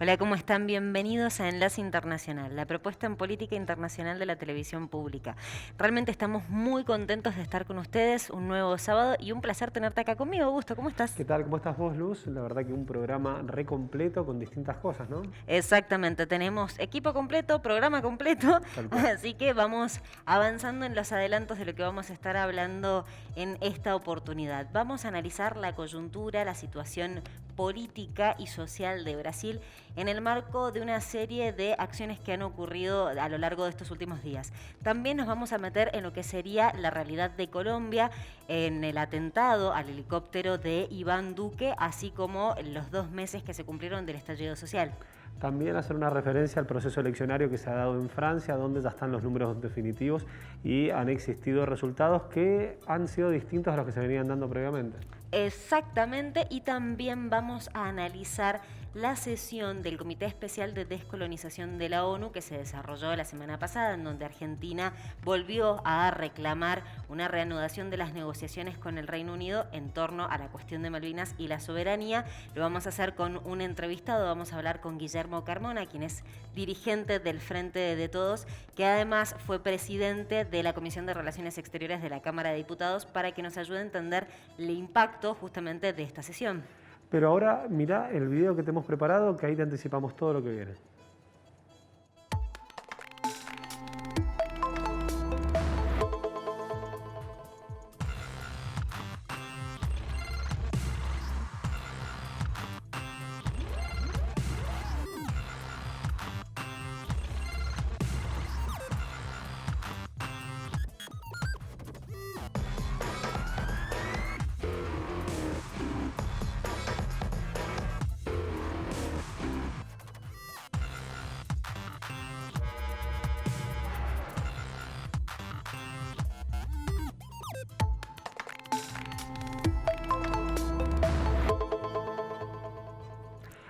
Hola, ¿cómo están? Bienvenidos a Enlace Internacional, la propuesta en política internacional de la televisión pública. Realmente estamos muy contentos de estar con ustedes un nuevo sábado y un placer tenerte acá conmigo, Augusto. ¿Cómo estás? ¿Qué tal? ¿Cómo estás vos, Luz? La verdad que un programa re completo con distintas cosas, ¿no? Exactamente, tenemos equipo completo, programa completo, Tal cual. así que vamos avanzando en los adelantos de lo que vamos a estar hablando en esta oportunidad. Vamos a analizar la coyuntura, la situación política y social de Brasil en el marco de una serie de acciones que han ocurrido a lo largo de estos últimos días. También nos vamos a meter en lo que sería la realidad de Colombia, en el atentado al helicóptero de Iván Duque, así como los 2 meses que se cumplieron del estallido social. También hacer una referencia al proceso eleccionario que se ha dado en Francia, donde ya están los números definitivos y han existido resultados que han sido distintos a los que se venían dando previamente. Exactamente, y también vamos a analizar la sesión del Comité Especial de Descolonización de la ONU que se desarrolló la semana pasada, en donde Argentina volvió a reclamar una reanudación de las negociaciones con el Reino Unido en torno a la cuestión de Malvinas y la soberanía. Lo vamos a hacer con un entrevistado, vamos a hablar con Guillermo Carmona, quien es dirigente del Frente de Todos, que además fue presidente de la Comisión de Relaciones Exteriores de la Cámara de Diputados, para que nos ayude a entender el impacto justamente de esta sesión. Pero ahora mirá el video que te hemos preparado, que ahí te anticipamos todo lo que viene.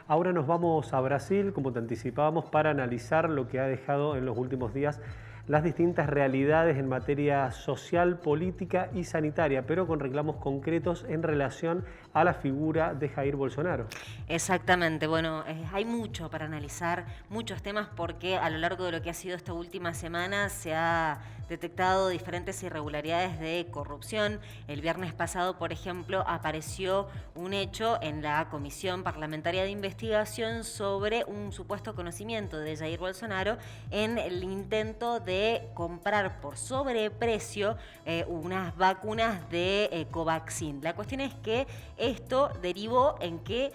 Ahora nos vamos a Brasil, como te anticipábamos, para analizar lo que ha dejado en los últimos días las distintas realidades en materia social, política y sanitaria, pero con reclamos concretos en relación a la figura de Jair Bolsonaro. Exactamente, bueno, hay mucho para analizar, muchos temas, porque a lo largo de lo que ha sido esta última semana se ha detectado diferentes irregularidades de corrupción. El viernes pasado, por ejemplo, apareció un hecho en la Comisión Parlamentaria de Investigación sobre un supuesto conocimiento de Jair Bolsonaro en el intento de comprar por sobreprecio unas vacunas de Covaxin. La cuestión es que esto derivó en que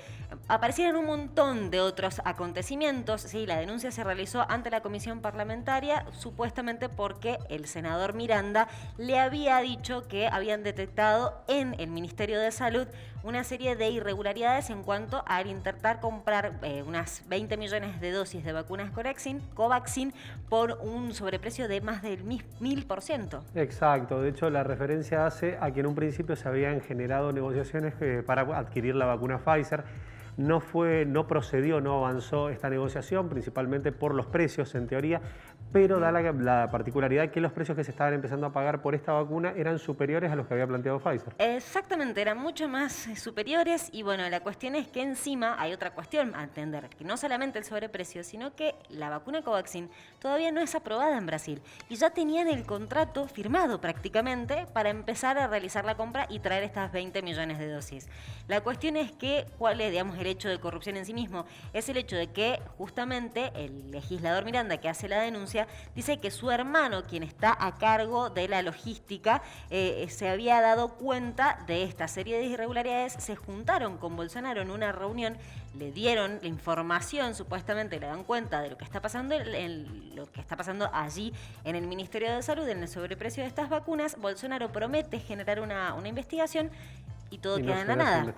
aparecieran un montón de otros acontecimientos. Sí, la denuncia se realizó ante la comisión parlamentaria, supuestamente porque el senador Miranda le había dicho que habían detectado en el Ministerio de Salud una serie de irregularidades en cuanto al intentar comprar unas 20 millones de dosis de vacunas Covaxin por un sobreprecio de más del 1000%. Exacto, de hecho la referencia hace a que en un principio se habían generado negociaciones para adquirir la vacuna Pfizer. No procedió, no avanzó esta negociación, principalmente por los precios en teoría, pero da la particularidad que los precios que se estaban empezando a pagar por esta vacuna eran superiores a los que había planteado Pfizer. Exactamente, eran mucho más superiores, y bueno, la cuestión es que encima hay otra cuestión a entender, que no solamente el sobreprecio, sino que la vacuna Covaxin todavía no es aprobada en Brasil y ya tenían el contrato firmado prácticamente para empezar a realizar la compra y traer estas 20 millones de dosis. La cuestión es que, ¿cuál es, digamos, el hecho de corrupción en sí mismo? Es el hecho de que justamente el legislador Miranda, que hace la denuncia, dice que su hermano, quien está a cargo de la logística, se había dado cuenta de esta serie de irregularidades, se juntaron con Bolsonaro en una reunión, le dieron la información, supuestamente le dan cuenta de lo que está pasando, lo que está pasando allí en el Ministerio de Salud, en el sobreprecio de estas vacunas. Bolsonaro promete generar una investigación y todo queda en la nada.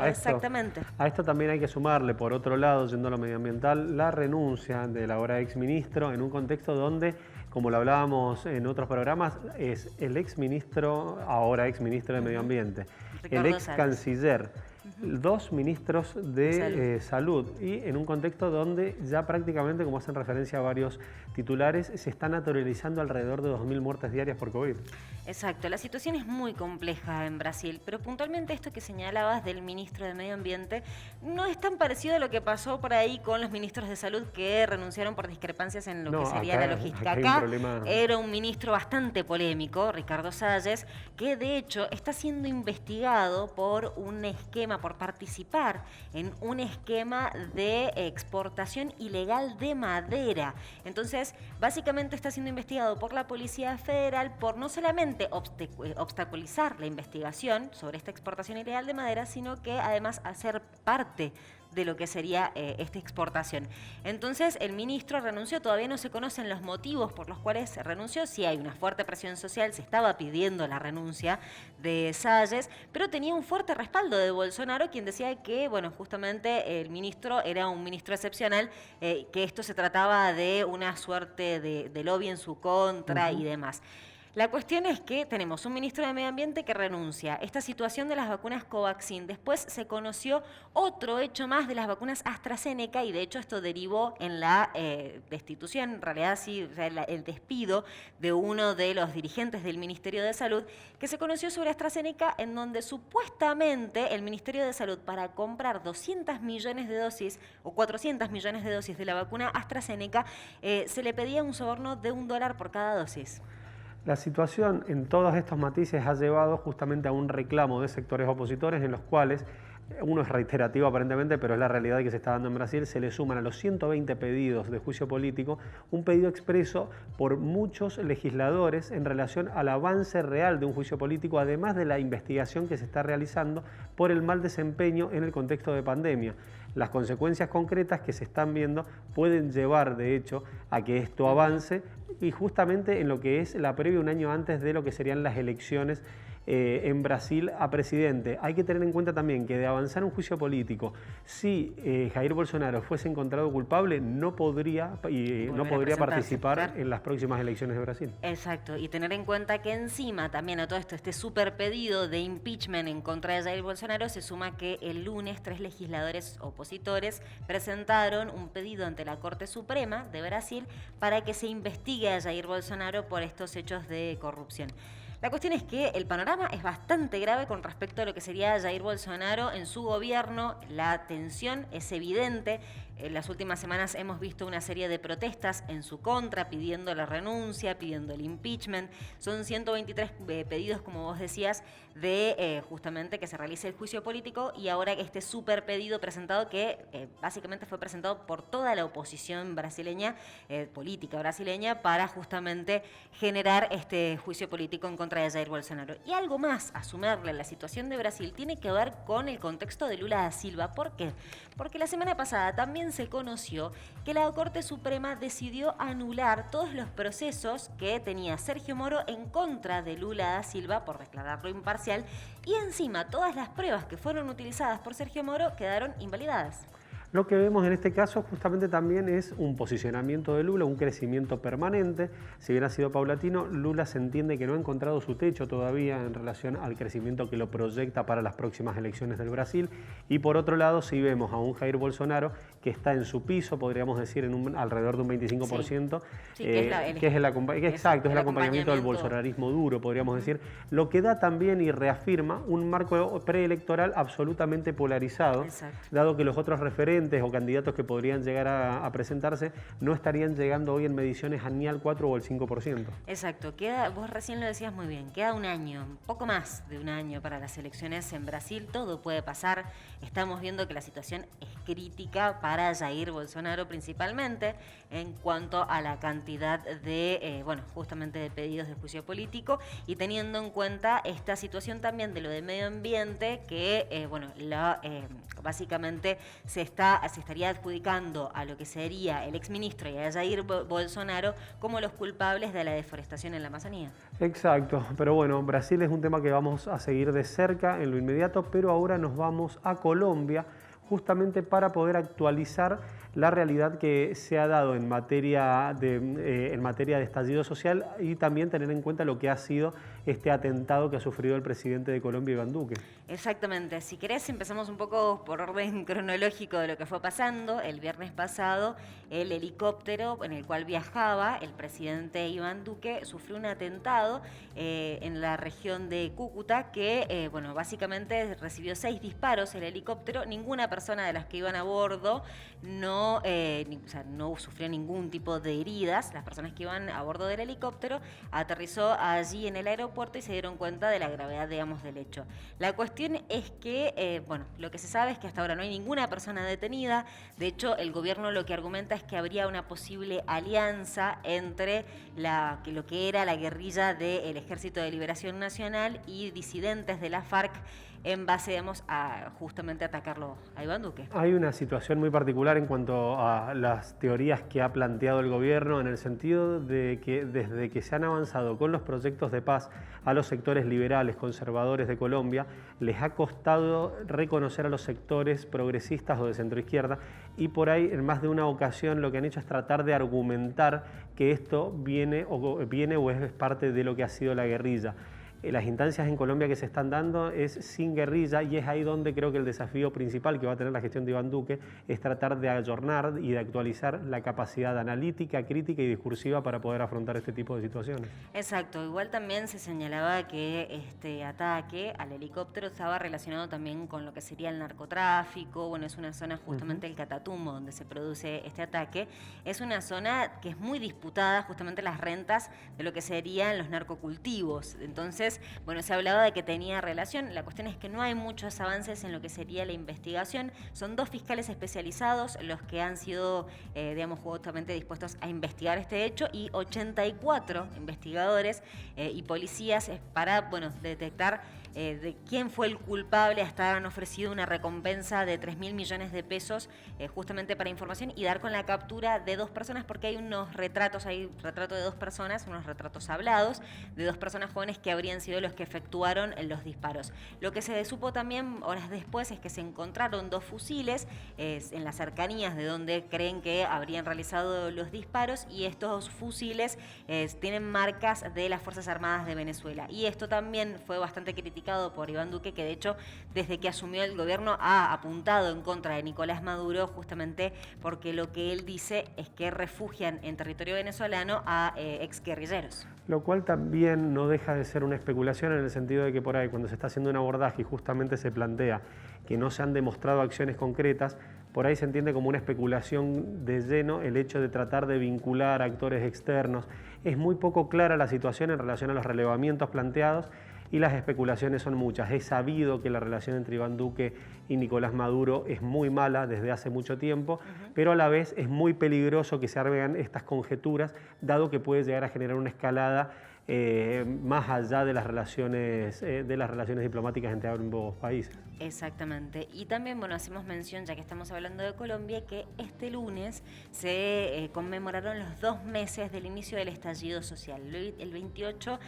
Exactamente. A esto también hay que sumarle, por otro lado, yendo a lo medioambiental, la renuncia del ahora exministro en un contexto donde, como lo hablábamos en otros programas, es el exministro, ahora exministro de Medio Ambiente, Ricardo el ex Salles. canciller 2 ministros de salud, y en un contexto donde ya prácticamente, como hacen referencia a varios titulares, se está naturalizando alrededor de 2.000 muertes diarias por COVID. Exacto, la situación es muy compleja en Brasil, pero puntualmente esto que señalabas del ministro de Medio Ambiente no es tan parecido a lo que pasó por ahí con los ministros de Salud que renunciaron por discrepancias en lo que sería la logística. Acá era un ministro bastante polémico, Ricardo Salles, que de hecho está siendo investigado por un esquema, por participar en un esquema de exportación ilegal de madera. Entonces, básicamente está siendo investigado por la Policía Federal por no solamente obstaculizar la investigación sobre esta exportación ilegal de madera, sino que además hacer parte de lo que sería esta exportación. Entonces el ministro renunció, todavía no se conocen los motivos por los cuales se renunció, sí hay una fuerte presión social, se estaba pidiendo la renuncia de Salles, pero tenía un fuerte respaldo de Bolsonaro, quien decía que, bueno, justamente el ministro era un ministro excepcional, que esto se trataba de una suerte de lobby en su contra y demás. La cuestión es que tenemos un ministro de Medio Ambiente que renuncia. Esta situación de las vacunas Covaxin. Después se conoció otro hecho más de las vacunas AstraZeneca y de hecho esto derivó en la destitución, en realidad sí, o sea, el despido de uno de los dirigentes del Ministerio de Salud, que se conoció sobre AstraZeneca, en donde supuestamente el Ministerio de Salud, para comprar 200 millones de dosis o 400 millones de dosis de la vacuna AstraZeneca, se le pedía un soborno de $1 por cada dosis. La situación en todos estos matices ha llevado justamente a un reclamo de sectores opositores en los cuales, uno es reiterativo aparentemente, pero es la realidad que se está dando en Brasil, se le suman a los 120 pedidos de juicio político un pedido expreso por muchos legisladores en relación al avance real de un juicio político, además de la investigación que se está realizando por el mal desempeño en el contexto de pandemia. Las consecuencias concretas que se están viendo pueden llevar, de hecho, a que esto avance, y justamente en lo que es la previa, un año antes de lo que serían las elecciones en Brasil a presidente. Hay que tener en cuenta también que de avanzar un juicio político, si Jair Bolsonaro fuese encontrado culpable, no podría participar en las próximas elecciones de Brasil. Exacto, y tener en cuenta que encima también a todo esto, este súper pedido de impeachment en contra de Jair Bolsonaro, se suma que el lunes 3 legisladores opositores presentaron un pedido ante la Corte Suprema de Brasil para que se investigue a Jair Bolsonaro por estos hechos de corrupción. La cuestión es que el panorama es bastante grave con respecto a lo que sería Jair Bolsonaro en su gobierno. La tensión es evidente. En las últimas semanas hemos visto una serie de protestas en su contra, pidiendo la renuncia, pidiendo el impeachment. Son 123 pedidos, como vos decías, de justamente que se realice el juicio político, y ahora este súper pedido presentado que básicamente fue presentado por toda la oposición brasileña, política brasileña, para justamente generar este juicio político en contra de Jair Bolsonaro. Y algo más a sumarle a la situación de Brasil tiene que ver con el contexto de Lula da Silva. ¿Por qué? Porque la semana pasada también se conoció que la Corte Suprema decidió anular todos los procesos que tenía Sergio Moro en contra de Lula da Silva por declararlo imparcial, y encima todas las pruebas que fueron utilizadas por Sergio Moro quedaron invalidadas. Lo que vemos en este caso justamente también es un posicionamiento de Lula, un crecimiento permanente. Si bien ha sido paulatino, Lula se entiende que no ha encontrado su techo todavía en relación al crecimiento que lo proyecta para las próximas elecciones del Brasil. Y por otro lado, sí vemos a un Jair Bolsonaro que está en su piso, podríamos decir, en alrededor de un 25%, que es el acompañamiento del bolsonarismo duro, podríamos decir, lo que da también y reafirma un marco preelectoral absolutamente polarizado, dado que los otros referentes o candidatos que podrían llegar a presentarse no estarían llegando hoy en mediciones a ni al 4 o el 5%. Exacto, vos recién lo decías muy bien, queda un año, poco más de un año para las elecciones en Brasil, todo puede pasar. Estamos viendo que la situación es crítica para Jair Bolsonaro principalmente en cuanto a la cantidad de, justamente de pedidos de juicio político, y teniendo en cuenta esta situación también de lo de medio ambiente que, básicamente se estaría adjudicando a lo que sería el exministro y a Jair Bolsonaro como los culpables de la deforestación en la Amazonía. Exacto, pero bueno, Brasil es un tema que vamos a seguir de cerca en lo inmediato, pero ahora nos vamos a Colombia justamente para poder actualizar la realidad que se ha dado en materia de estallido social y también tener en cuenta lo que ha sido este atentado que ha sufrido el presidente de Colombia, Iván Duque. Exactamente. Si querés, empezamos un poco por orden cronológico de lo que fue pasando. El viernes pasado, el helicóptero en el cual viajaba el presidente Iván Duque sufrió un atentado en la región de Cúcuta que, bueno, básicamente recibió 6 disparos el helicóptero. Ninguna persona de las que iban a bordo no sufrió ningún tipo de heridas. Las personas que iban a bordo del helicóptero aterrizó allí en el aeropuerto y se dieron cuenta de la gravedad, digamos, del hecho. La cuestión es que, bueno, lo que se sabe es que hasta ahora no hay ninguna persona detenida. De hecho, el gobierno lo que argumenta es que habría una posible alianza entre lo que era la guerrilla del Ejército de Liberación Nacional y disidentes de la FARC en base, digamos, a justamente atacarlo a Iván Duque. Hay una situación muy particular en cuanto a las teorías que ha planteado el gobierno, en el sentido de que desde que se han avanzado con los proyectos de paz a los sectores liberales, conservadores de Colombia, les ha costado reconocer a los sectores progresistas o de centroizquierda, y por ahí en más de una ocasión lo que han hecho es tratar de argumentar que esto viene o es parte de lo que ha sido la guerrilla. Las instancias en Colombia que se están dando es sin guerrilla, y es ahí donde creo que el desafío principal que va a tener la gestión de Iván Duque es tratar de ayornar y de actualizar la capacidad analítica, crítica y discursiva para poder afrontar este tipo de situaciones. Exacto, igual también se señalaba que este ataque al helicóptero estaba relacionado también con lo que sería el narcotráfico. Bueno, es una zona justamente el Catatumbo donde se produce este ataque. Es una zona que es muy disputada, justamente las rentas de lo que serían los narcocultivos. Entonces, bueno, se hablaba de que tenía relación. La cuestión es que no hay muchos avances en lo que sería la investigación. Son 2 fiscales especializados los que han sido, digamos, justamente dispuestos a investigar este hecho, y 84 investigadores y policías para, bueno, detectar de quién fue el culpable. Hasta han ofrecido una recompensa de 3.000 millones de pesos justamente para información y dar con la captura de 2 personas, porque hay unos retratos, hay retrato de 2 personas, unos retratos hablados de 2 personas jóvenes que habrían sido los que efectuaron los disparos. Lo que se supo también horas después es que se encontraron 2 fusiles en las cercanías de donde creen que habrían realizado los disparos, y estos fusiles tienen marcas de las Fuerzas Armadas de Venezuela. Y esto también fue bastante criticado por Iván Duque, que de hecho desde que asumió el gobierno ha apuntado en contra de Nicolás Maduro, justamente porque lo que él dice es que refugian en territorio venezolano a exguerrilleros. Lo cual también no deja de ser una especulación, en el sentido de que por ahí cuando se está haciendo un abordaje y justamente se plantea que no se han demostrado acciones concretas, por ahí se entiende como una especulación de lleno el hecho de tratar de vincular a actores externos. Es muy poco clara la situación en relación a los relevamientos planteados, y las especulaciones son muchas. Es sabido que la relación entre Iván Duque y Nicolás Maduro es muy mala desde hace mucho tiempo, pero a la vez es muy peligroso que se armen estas conjeturas, dado que puede llegar a generar una escalada más allá de las relaciones diplomáticas entre ambos países. Exactamente. Y también, bueno, hacemos mención, ya que estamos hablando de Colombia, que este lunes se conmemoraron los 2 meses del inicio del estallido social. El 28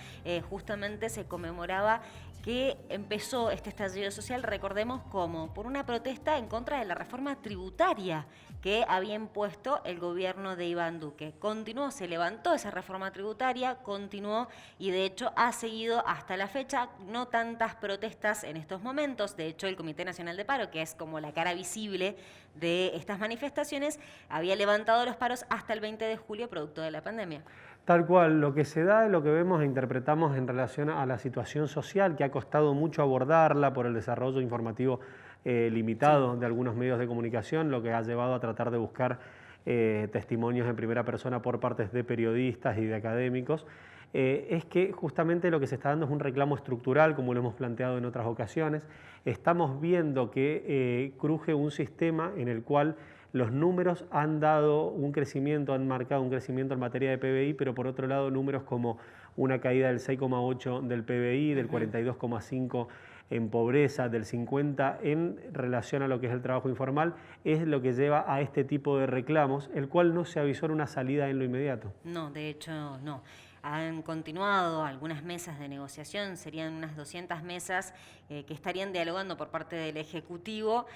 justamente se conmemoraba que empezó este estallido social, recordemos, como por una protesta en contra de la reforma tributaria que había impuesto el gobierno de Iván Duque. Continuó, se levantó esa reforma tributaria, continuó, y de hecho ha seguido hasta la fecha. No tantas protestas en estos momentos. De hecho, el Comité Nacional de Paro, que es como la cara visible de estas manifestaciones, había levantado los paros hasta el 20 de julio producto de la pandemia. Tal cual, lo que se da, lo que vemos e interpretamos en relación a la situación social, que ha costado mucho abordarla por el desarrollo informativo limitado de algunos medios de comunicación, lo que ha llevado a tratar de buscar testimonios en primera persona por parte de periodistas y de académicos, es que justamente lo que se está dando es un reclamo estructural, como lo hemos planteado en otras ocasiones. Estamos viendo que cruje un sistema en el cual los números han dado un crecimiento, han marcado un crecimiento en materia de PBI, pero por otro lado números como una caída del 6,8 del PBI, del 42,5 en pobreza, del 50 en relación a lo que es el trabajo informal, es lo que lleva a este tipo de reclamos, el cual no se avisó en una salida en lo inmediato. No, de hecho no. han continuado algunas mesas de negociación, serían unas 200 mesas que estarían dialogando por parte del Ejecutivo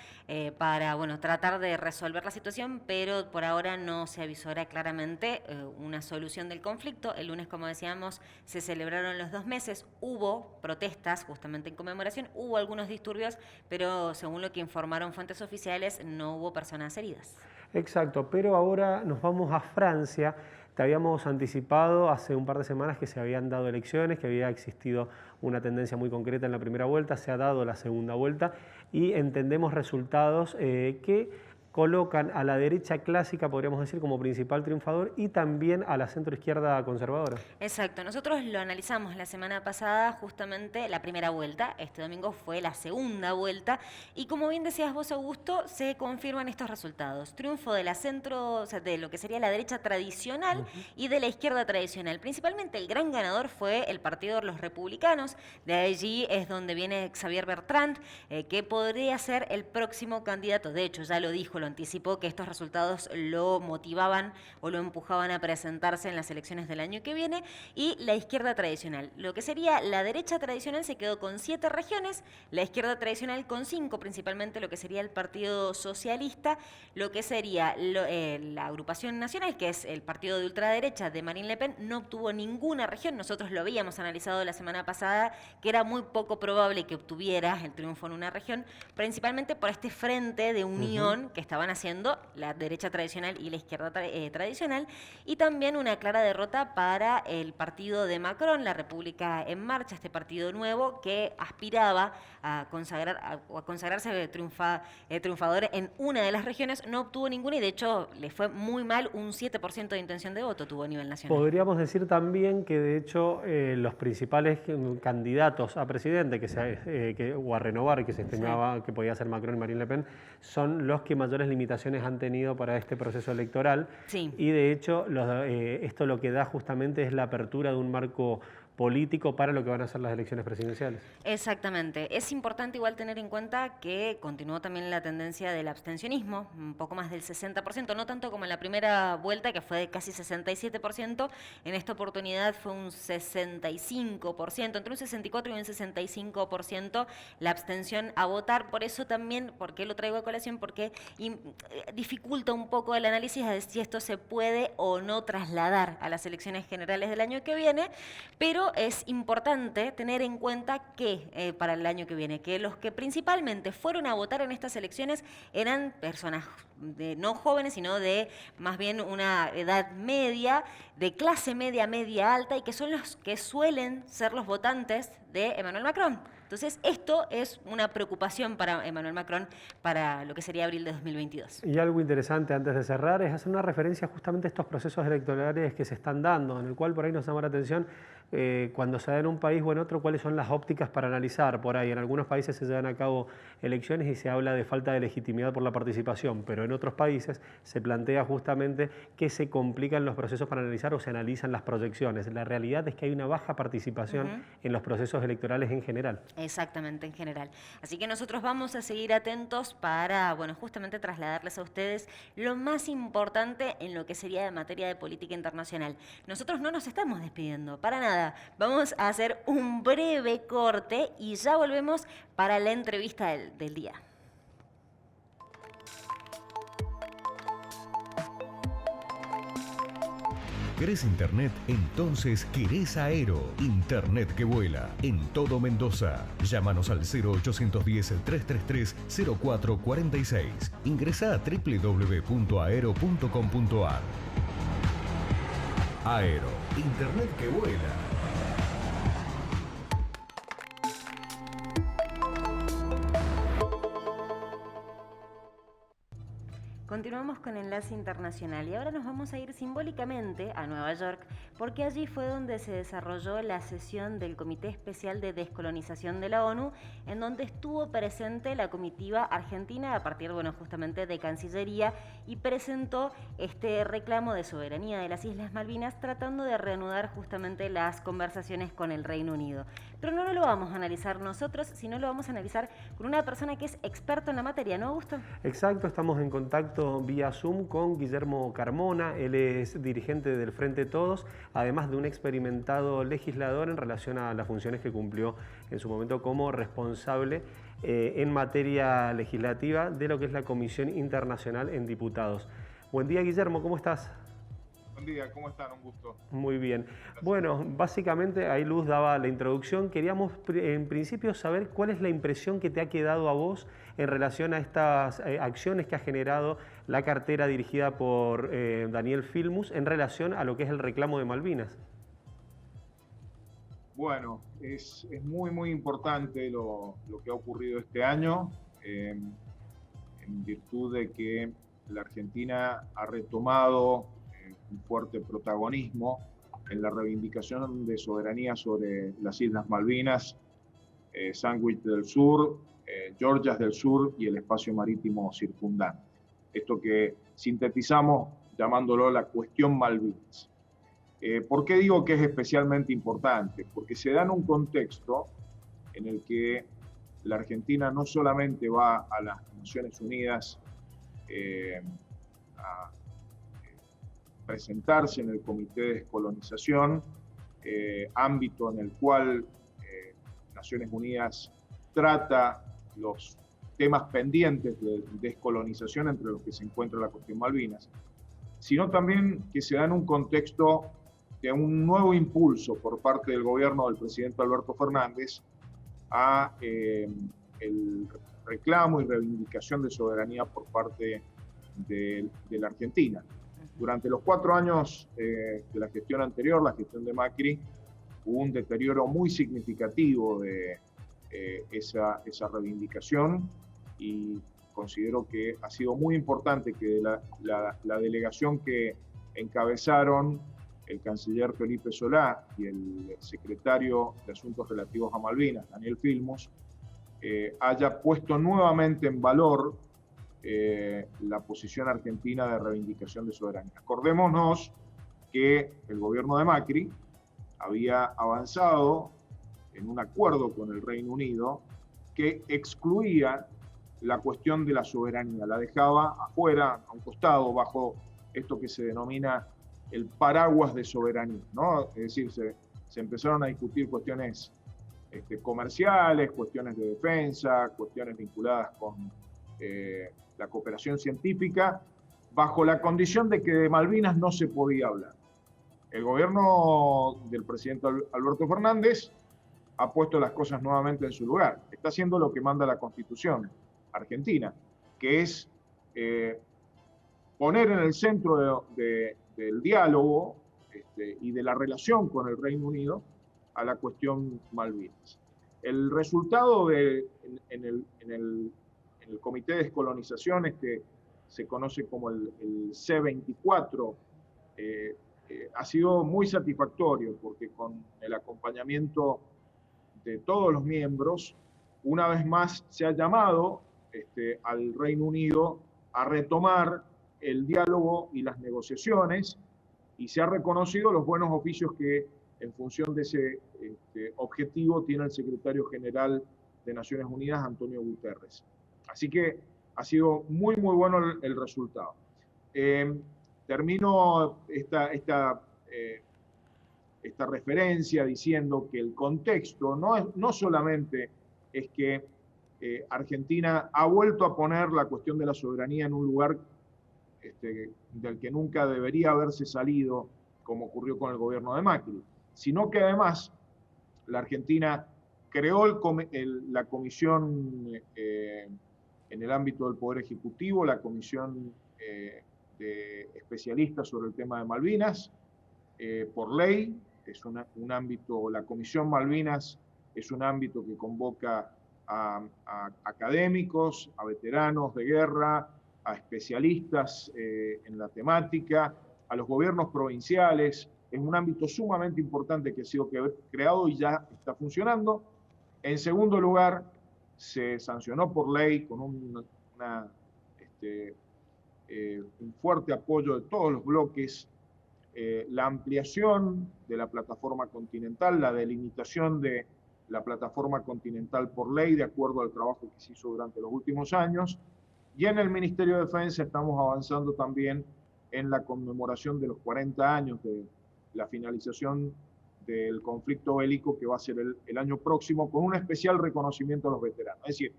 para tratar de resolver la situación, pero por ahora no se avisora claramente una solución del conflicto. El lunes, como decíamos, se celebraron los 2 meses, hubo protestas justamente en conmemoración, hubo algunos disturbios, pero según lo que informaron fuentes oficiales, no hubo personas heridas. Exacto, pero ahora nos vamos a Francia. Te habíamos anticipado hace un par de semanas que se habían dado elecciones, que había existido una tendencia muy concreta en la primera vuelta, se ha dado la segunda vuelta y entendemos resultados que colocan a la derecha clásica, podríamos decir, como principal triunfador y también a la centroizquierda conservadora. Exacto, nosotros lo analizamos la semana pasada, justamente la primera vuelta, este domingo fue la segunda vuelta y como bien decías vos, Augusto, se confirman estos resultados. Triunfo de la de lo que sería la derecha tradicional y de la izquierda tradicional. Principalmente el gran ganador fue el partido de los republicanos, de allí es donde viene Xavier Bertrand, que podría ser el próximo candidato, de hecho ya lo dijo, lo anticipó, que estos resultados lo motivaban o lo empujaban a presentarse en las elecciones del año que viene, y la izquierda tradicional. Lo que sería la derecha tradicional se quedó con 7 regiones, la izquierda tradicional con 5, principalmente lo que sería el Partido Socialista, lo que sería la Agrupación Nacional, que es el partido de ultraderecha de Marine Le Pen, no obtuvo ninguna región. Nosotros lo habíamos analizado la semana pasada, que era muy poco probable que obtuviera el triunfo en una región, principalmente por este frente de unión que estaban haciendo la derecha tradicional y la izquierda tradicional, y también una clara derrota para el partido de Macron, la República en Marcha, este partido nuevo que aspiraba a consagrarse triunfador en una de las regiones, no obtuvo ninguna y de hecho le fue muy mal, un 7% de intención de voto tuvo a nivel nacional. Podríamos decir también que de hecho los principales candidatos a presidente o a renovar, que se estimaba que podía ser Macron y Marine Le Pen, son los que mayores limitaciones han tenido para este proceso electoral. Sí. Y de hecho esto lo que da justamente es la apertura de un marco político para lo que van a ser las elecciones presidenciales. Exactamente. Es importante igual tener en cuenta que continuó también la tendencia del abstencionismo, un poco más del 60%, no tanto como en la primera vuelta, que fue de casi 67%, en esta oportunidad fue un 65%, entre un 64 y un 65% la abstención a votar. Por eso también, ¿por qué lo traigo a colación? Porque dificulta un poco el análisis de si esto se puede o no trasladar a las elecciones generales del año que viene, pero es importante tener en cuenta que para el año que viene, que los que principalmente fueron a votar en estas elecciones eran personas no jóvenes, sino de más bien una edad media, de clase media, media alta, y que son los que suelen ser los votantes de Emmanuel Macron. Entonces, esto es una preocupación para Emmanuel Macron para lo que sería abril de 2022. Y algo interesante antes de cerrar es hacer una referencia justamente a estos procesos electorales que se están dando, en el cual por ahí nos llama la atención cuando se da en un país o en otro, cuáles son las ópticas para analizar por ahí. En algunos países se llevan a cabo elecciones y se habla de falta de legitimidad por la participación, pero en otros países se plantea justamente que se complican los procesos para analizar o se analizan las proyecciones. La realidad es que hay una baja participación en los procesos electorales en general. Exactamente, en general. Así que nosotros vamos a seguir atentos para, justamente trasladarles a ustedes lo más importante en lo que sería de materia de política internacional. Nosotros no nos estamos despidiendo, para nada. Vamos a hacer un breve corte y ya volvemos para la entrevista del día. ¿Querés internet? Entonces querés Aero. Internet que vuela. En todo Mendoza. Llámanos al 0810-333-0446. Ingresá a www.aero.com.ar. Aero. Internet que vuela. Continuamos con Enlace Internacional y ahora nos vamos a ir simbólicamente a Nueva York porque allí fue donde se desarrolló la sesión del Comité Especial de Descolonización de la ONU, en donde estuvo presente la comitiva argentina a partir, justamente de Cancillería, y presentó este reclamo de soberanía de las Islas Malvinas, tratando de reanudar justamente las conversaciones con el Reino Unido. Pero no lo vamos a analizar nosotros, sino lo vamos a analizar con una persona que es experta en la materia, ¿no, Augusto? Exacto, estamos en contacto vía Zoom con Guillermo Carmona. Él es dirigente del Frente Todos, además de un experimentado legislador en relación a las funciones que cumplió en su momento como responsable en materia legislativa de lo que es la Comisión Internacional en Diputados. Buen día, Guillermo, ¿cómo estás? Buen día, ¿cómo están? Un gusto. Muy bien. Gracias. Bueno, básicamente ahí Luz daba la introducción. Queríamos en principio saber cuál es la impresión que te ha quedado a vos en relación a estas acciones que ha generado la cartera dirigida por Daniel Filmus en relación a lo que es el reclamo de Malvinas. Bueno, es muy importante lo que ha ocurrido este año, en virtud de que la Argentina ha retomado un fuerte protagonismo en la reivindicación de soberanía sobre las Islas Malvinas, Sandwich del Sur, Georgias del Sur y el espacio marítimo circundante. Esto que sintetizamos llamándolo la cuestión Malvinas. ¿Por qué digo que es especialmente importante? Porque se da en un contexto en el que la Argentina no solamente va a las Naciones Unidas a presentarse en el Comité de Descolonización, ámbito en el cual Naciones Unidas trata los temas pendientes de descolonización, entre los que se encuentra la cuestión Malvinas, sino también que se da en un contexto de un nuevo impulso por parte del gobierno del presidente Alberto Fernández a el reclamo y reivindicación de soberanía por parte de la Argentina. Durante los 4 años de la gestión anterior, la gestión de Macri, hubo un deterioro muy significativo de esa reivindicación, y considero que ha sido muy importante que la delegación que encabezaron el canciller Felipe Solá y el secretario de Asuntos Relativos a Malvinas, Daniel Filmus, haya puesto nuevamente en valor la posición argentina de reivindicación de soberanía. Acordémonos que el gobierno de Macri había avanzado en un acuerdo con el Reino Unido que excluía la cuestión de la soberanía, la dejaba afuera, a un costado, bajo esto que se denomina el paraguas de soberanía, ¿no? Es decir, se empezaron a discutir cuestiones comerciales, cuestiones de defensa, cuestiones vinculadas con la cooperación científica, bajo la condición de que de Malvinas no se podía hablar. El gobierno del presidente Alberto Fernández ha puesto las cosas nuevamente en su lugar. Está haciendo lo que manda la Constitución argentina, que es poner en el centro del diálogo y de la relación con el Reino Unido a la cuestión Malvinas. El resultado en el Comité de Descolonización, que se conoce como el C24, ha sido muy satisfactorio, porque con el acompañamiento de todos los miembros, una vez más se ha llamado al Reino Unido a retomar el diálogo y las negociaciones, y se ha reconocido los buenos oficios que en función de ese objetivo tiene el secretario general de Naciones Unidas, Antonio Guterres. Así que ha sido muy bueno el resultado. Termino esta referencia diciendo que el contexto no solamente es que Argentina ha vuelto a poner la cuestión de la soberanía en un lugar del que nunca debería haberse salido, como ocurrió con el gobierno de Macri, sino que además la Argentina creó la comisión en el ámbito del Poder Ejecutivo, la comisión de especialistas sobre el tema de Malvinas, por ley. Es un ámbito, la Comisión Malvinas es un ámbito que convoca a académicos, a veteranos de guerra, a especialistas en la temática, a los gobiernos provinciales. Es un ámbito sumamente importante que ha sido creado y ya está funcionando. En segundo lugar, se sancionó por ley con un fuerte apoyo de todos los bloques la ampliación de la plataforma continental, la delimitación de la plataforma continental por ley, de acuerdo al trabajo que se hizo durante los últimos años, Y en el Ministerio de Defensa estamos avanzando también en la conmemoración de los 40 años de la finalización del conflicto bélico, que va a ser el año próximo, con un especial reconocimiento a los veteranos. Es decir,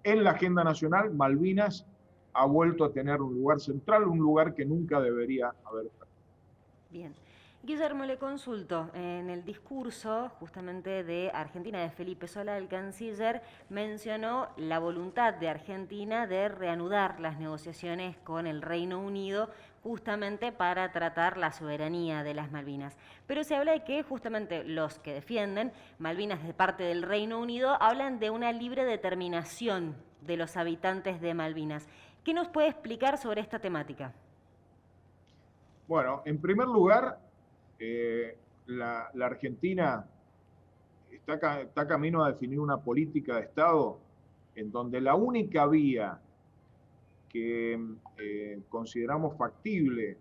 en la agenda nacional, Malvinas ha vuelto a tener un lugar central, un lugar que nunca debería haber perdido. Bien. Guillermo, le consulto, en el discurso justamente de Argentina de Felipe Solá, el canciller, mencionó la voluntad de Argentina de reanudar las negociaciones con el Reino Unido justamente para tratar la soberanía de las Malvinas. Pero se habla de que justamente los que defienden Malvinas de parte del Reino Unido hablan de una libre determinación de los habitantes de Malvinas. ¿Qué nos puede explicar sobre esta temática? Bueno, en primer lugar, la Argentina está camino a definir una política de Estado en donde la única vía que consideramos factible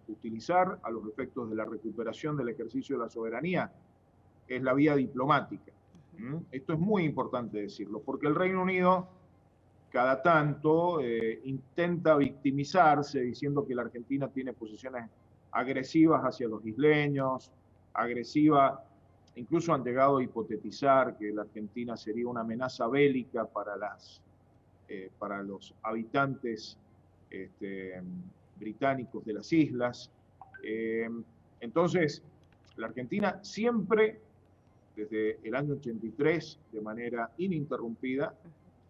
utilizar a los efectos de la recuperación del ejercicio de la soberanía es la vía diplomática. Esto es muy importante decirlo, porque el Reino Unido cada tanto intenta victimizarse diciendo que la Argentina tiene posiciones agresivas hacia los isleños, agresiva, incluso han llegado a hipotetizar que la Argentina sería una amenaza bélica para los habitantes británicos de las islas. Entonces, la Argentina siempre, desde el año 83, de manera ininterrumpida,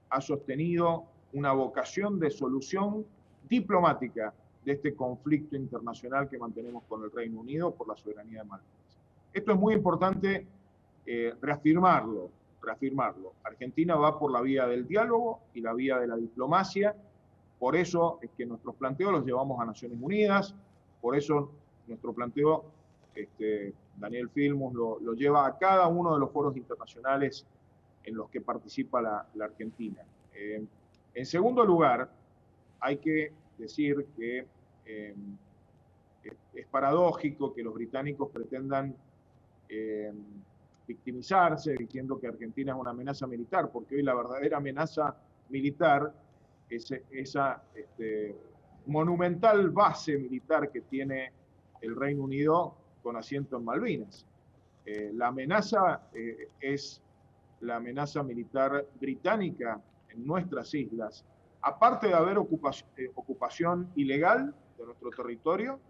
ha sostenido una vocación de solución diplomática de este conflicto internacional que mantenemos con el Reino Unido por la soberanía de Malvinas. Esto es muy importante reafirmarlo. Argentina va por la vía del diálogo y la vía de la diplomacia. Por eso es que nuestros planteos los llevamos a Naciones Unidas. Por eso nuestro planteo, Daniel Filmus lo lleva a cada uno de los foros internacionales en los que participa la Argentina. En segundo lugar, hay que decir que es paradójico que los británicos pretendan victimizarse diciendo que Argentina es una amenaza militar, porque hoy la verdadera amenaza militar es esa monumental base militar que tiene el Reino Unido con asiento en Malvinas. La amenaza es la amenaza militar británica en nuestras islas. Aparte de haber ocupación ilegal de nuestro territorio,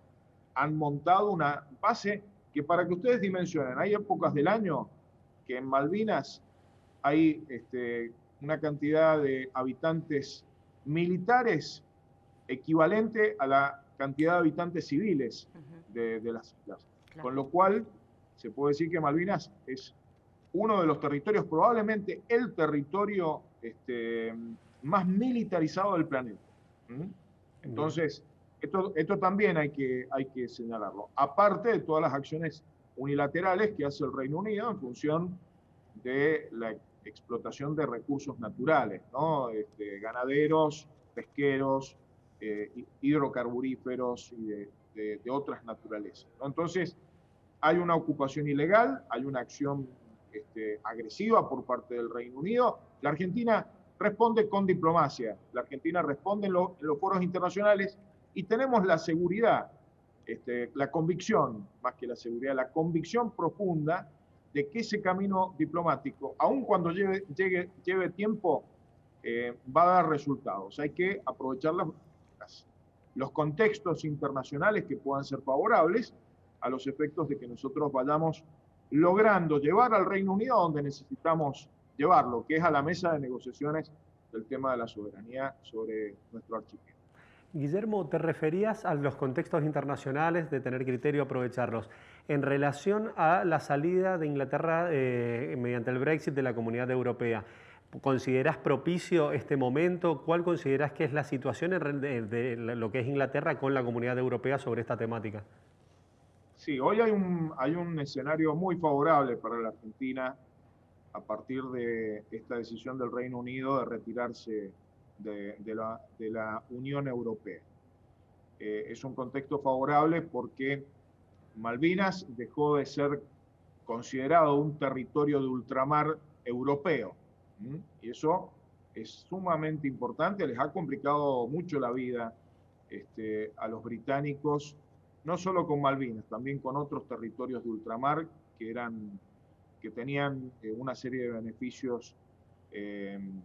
han montado una base que, para que ustedes dimensionen, hay épocas del año que en Malvinas hay una cantidad de habitantes militares equivalente a la cantidad de habitantes civiles de las islas. Claro. Con lo cual, se puede decir que Malvinas es uno de los territorios, probablemente el territorio más militarizado del planeta. Entonces, esto también hay que señalarlo. Aparte de todas las acciones unilaterales que hace el Reino Unido en función de la explotación de recursos naturales, ¿no? Ganaderos, pesqueros, hidrocarburíferos y de otras naturalezas, ¿no? Entonces, hay una ocupación ilegal, hay una acción agresiva por parte del Reino Unido. La Argentina responde con diplomacia, la Argentina responde en los foros internacionales y tenemos la seguridad, la convicción, más que la seguridad, la convicción profunda de que ese camino diplomático, aun cuando lleve tiempo, va a dar resultados. Hay que aprovechar los contextos internacionales que puedan ser favorables a los efectos de que nosotros vayamos logrando llevar al Reino Unido a donde necesitamos llevarlo, que es a la mesa de negociaciones del tema de la soberanía sobre nuestro archipiélago. Guillermo, te referías a los contextos internacionales de tener criterio y aprovecharlos. En relación a la salida de Inglaterra mediante el Brexit de la Comunidad Europea, ¿considerás propicio este momento? ¿Cuál considerás que es la situación de lo que es Inglaterra con la Comunidad Europea sobre esta temática? Sí, hoy hay un escenario muy favorable para la Argentina a partir de esta decisión del Reino Unido de retirarse de la Unión Europea. Es un contexto favorable porque Malvinas dejó de ser considerado un territorio de ultramar europeo. Y eso es sumamente importante, les ha complicado mucho la vida a los británicos, no solo con Malvinas, también con otros territorios de ultramar que tenían una serie de beneficios en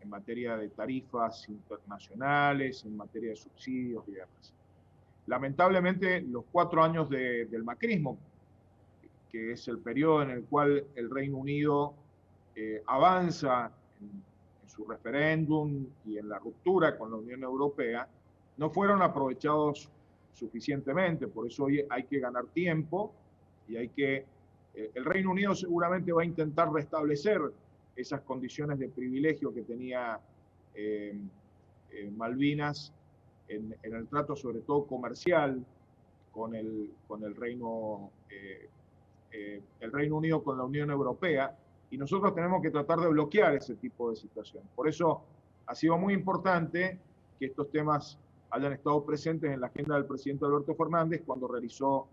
materia de tarifas internacionales, en materia de subsidios y demás. Lamentablemente, los 4 años del macrismo, que es el periodo en el cual el Reino Unido avanza en su referéndum y en la ruptura con la Unión Europea, no fueron aprovechados suficientemente. Por eso hoy hay que ganar tiempo y el Reino Unido seguramente va a intentar restablecer esas condiciones de privilegio que tenía Malvinas en el trato sobre todo comercial con el Reino Unido, con la Unión Europea, y nosotros tenemos que tratar de bloquear ese tipo de situación. Por eso ha sido muy importante que estos temas hayan estado presentes en la agenda del presidente Alberto Fernández cuando realizó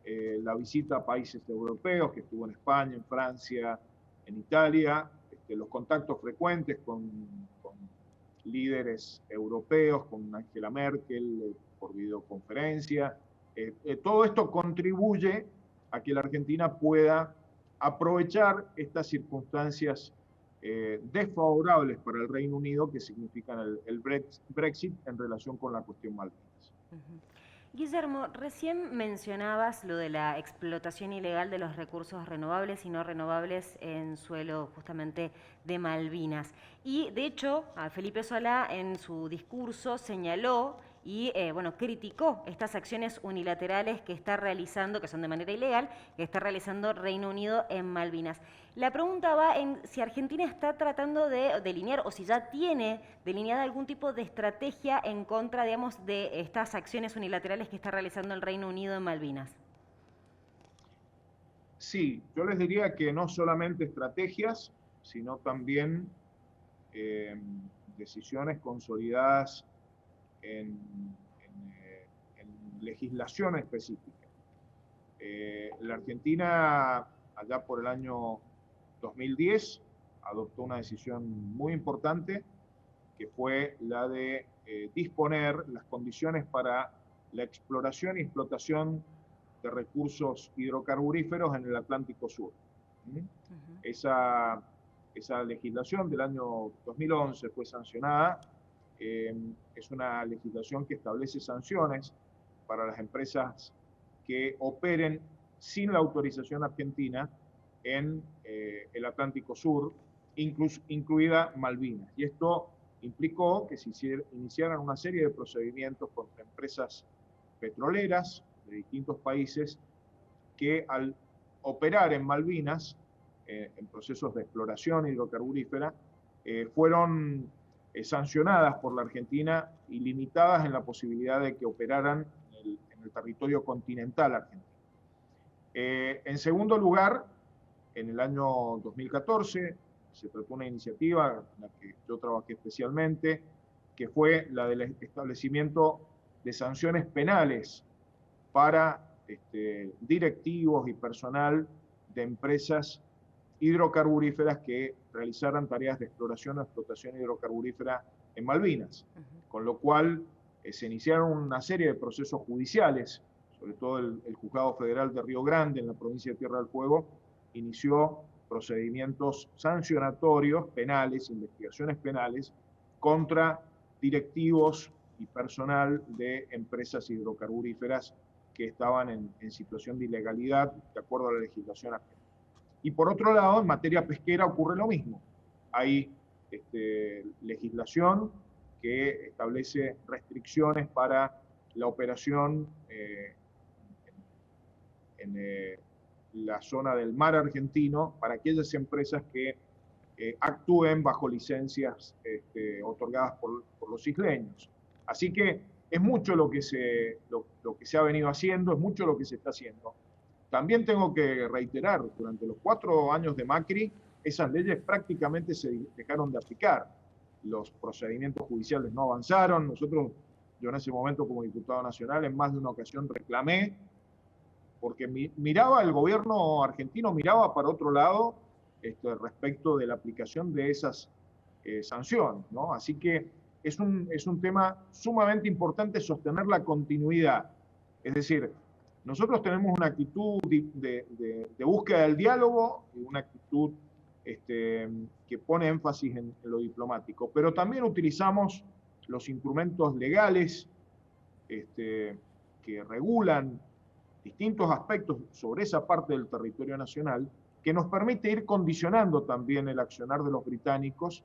la visita a países europeos, que estuvo en España, en Francia, en Italia, los contactos frecuentes con líderes europeos, con Angela Merkel por videoconferencia. Todo esto contribuye a que la Argentina pueda aprovechar estas circunstancias desfavorables para el Reino Unido que significan el Brexit en relación con la cuestión Malvinas. Guillermo, recién mencionabas lo de la explotación ilegal de los recursos renovables y no renovables en suelo justamente de Malvinas. Y de hecho, a Felipe Solá en su discurso señaló y criticó estas acciones unilaterales que está realizando, que son de manera ilegal, que está realizando Reino Unido en Malvinas. La pregunta va en si Argentina está tratando de delinear o si ya tiene delineada algún tipo de estrategia en contra, digamos, de estas acciones unilaterales que está realizando el Reino Unido en Malvinas. Sí, yo les diría que no solamente estrategias, sino también decisiones consolidadas en legislación específica. La Argentina, allá por el año 2010, adoptó una decisión muy importante, que fue la de disponer las condiciones para la exploración y explotación de recursos hidrocarburíferos en el Atlántico Sur. Esa legislación del año 2011 fue sancionada. Es una legislación que establece sanciones para las empresas que operen sin la autorización argentina en el Atlántico Sur, incluida Malvinas. Y esto implicó que se iniciaran una serie de procedimientos contra empresas petroleras de distintos países que al operar en Malvinas, en procesos de exploración hidrocarburífera, fueron sancionadas por la Argentina y limitadas en la posibilidad de que operaran en el territorio continental argentino. En segundo lugar, en el año 2014 se trató una iniciativa en la que yo trabajé especialmente, que fue la del establecimiento de sanciones penales para directivos y personal de empresas hidrocarburíferas que realizaran tareas de exploración o explotación hidrocarburífera en Malvinas, con lo cual se iniciaron una serie de procesos judiciales, sobre todo el Juzgado Federal de Río Grande, en la provincia de Tierra del Fuego, inició procedimientos sancionatorios penales, investigaciones penales, contra directivos y personal de empresas hidrocarburíferas que estaban en situación de ilegalidad de acuerdo a la legislación argentina. Y por otro lado, en materia pesquera ocurre lo mismo. Hay legislación que establece restricciones para la operación en la zona del mar argentino para aquellas empresas que actúen bajo licencias otorgadas por los isleños. Así que es mucho lo que se ha venido haciendo, es mucho lo que se está haciendo. También tengo que reiterar, durante los 4 años de Macri, esas leyes prácticamente se dejaron de aplicar. Los procedimientos judiciales no avanzaron. Yo en ese momento como diputado nacional, en más de una ocasión reclamé, porque el gobierno argentino miraba para otro lado respecto de la aplicación de esas sanciones, ¿no? Así que es un tema sumamente importante sostener la continuidad. Es decir, nosotros tenemos una actitud de búsqueda del diálogo y una actitud que pone énfasis en lo diplomático, pero también utilizamos los instrumentos legales que regulan distintos aspectos sobre esa parte del territorio nacional, que nos permite ir condicionando también el accionar de los británicos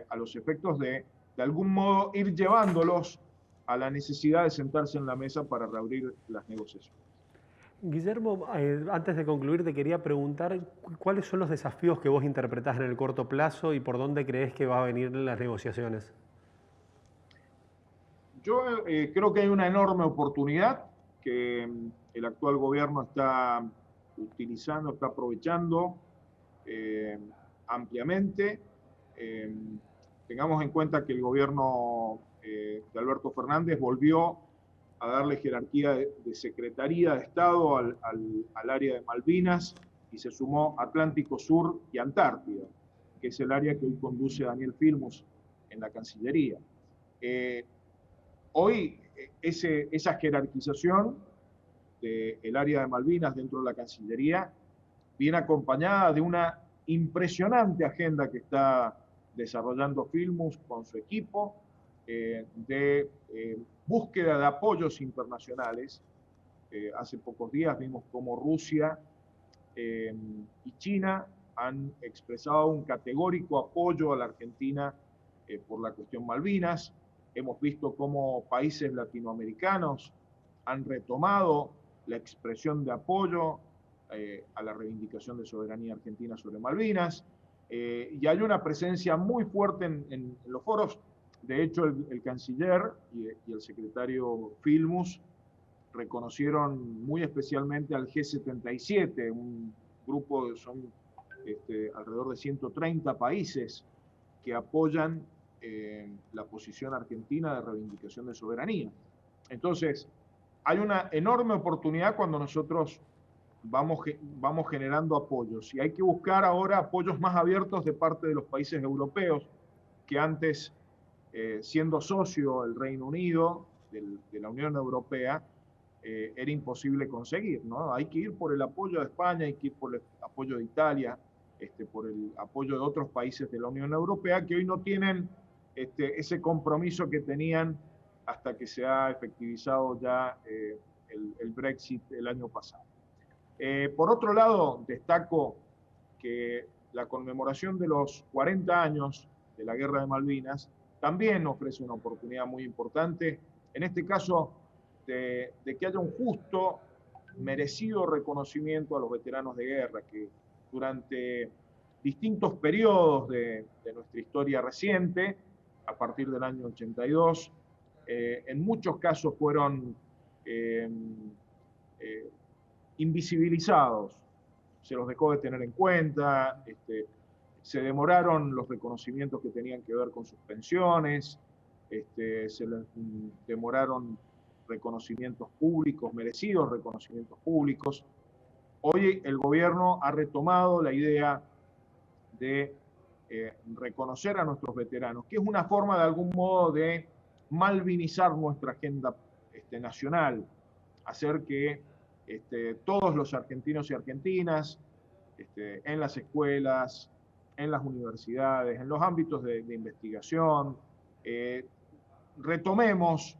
a los efectos de algún modo, ir llevándolos a la necesidad de sentarse en la mesa para reabrir las negociaciones. Guillermo, antes de concluir, te quería preguntar cuáles son los desafíos que vos interpretás en el corto plazo y por dónde crees que va a venir las negociaciones. Yo creo que hay una enorme oportunidad que el actual gobierno está utilizando, está aprovechando ampliamente. Tengamos en cuenta que el gobierno de Alberto Fernández volvió a darle jerarquía de Secretaría de Estado al área de Malvinas y se sumó Atlántico Sur y Antártida, que es el área que hoy conduce Daniel Filmus en la Cancillería. Hoy esa jerarquización del área de Malvinas dentro de la Cancillería viene acompañada de una impresionante agenda que está desarrollando Filmus con su equipo, de búsqueda de apoyos internacionales. Hace pocos días vimos cómo Rusia y China han expresado un categórico apoyo a la Argentina por la cuestión Malvinas. Hemos visto cómo países latinoamericanos han retomado la expresión de apoyo a la reivindicación de soberanía argentina sobre Malvinas. Y hay una presencia muy fuerte en los foros. De hecho, el canciller y el secretario Filmus reconocieron muy especialmente al G77, un grupo, son alrededor de 130 países que apoyan la posición argentina de reivindicación de soberanía. Entonces, hay una enorme oportunidad cuando nosotros vamos generando apoyos, y hay que buscar ahora apoyos más abiertos de parte de los países europeos, que antes, siendo socio el Reino Unido de la Unión Europea, era imposible conseguir, ¿no? Hay que ir por el apoyo de España, hay que ir por el apoyo de Italia, por el apoyo de otros países de la Unión Europea que hoy no tienen ese compromiso que tenían hasta que se ha efectivizado ya el Brexit el año pasado. Por otro lado, destaco que la conmemoración de los 40 años de la Guerra de Malvinas también ofrece una oportunidad muy importante, en este caso de que haya un justo, merecido reconocimiento a los veteranos de guerra que durante distintos periodos de nuestra historia reciente, a partir del año 82, en muchos casos fueron invisibilizados, se los dejó de tener en cuenta, se demoraron los reconocimientos que tenían que ver con sus pensiones, se les demoraron reconocimientos públicos, merecidos reconocimientos públicos. Hoy el gobierno ha retomado la idea de reconocer a nuestros veteranos, que es una forma de algún modo de malvinizar nuestra agenda nacional, hacer que todos los argentinos y argentinas, en las escuelas, en las universidades, en los ámbitos de investigación, retomemos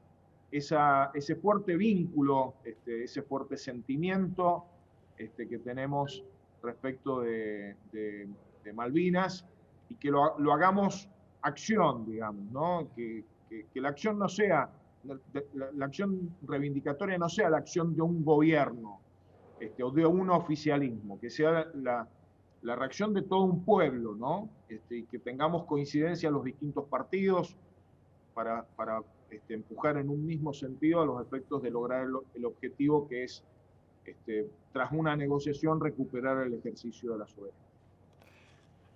ese fuerte vínculo, ese fuerte sentimiento que tenemos respecto de Malvinas, y que lo hagamos acción, digamos, ¿no? Que la acción no sea, la acción reivindicatoria no sea la acción de un gobierno o de un oficialismo, que sea la reacción de todo un pueblo, ¿no? Y que tengamos coincidencia los distintos partidos para empujar en un mismo sentido a los efectos de lograr el objetivo, que es, tras una negociación, recuperar el ejercicio de la soberanía.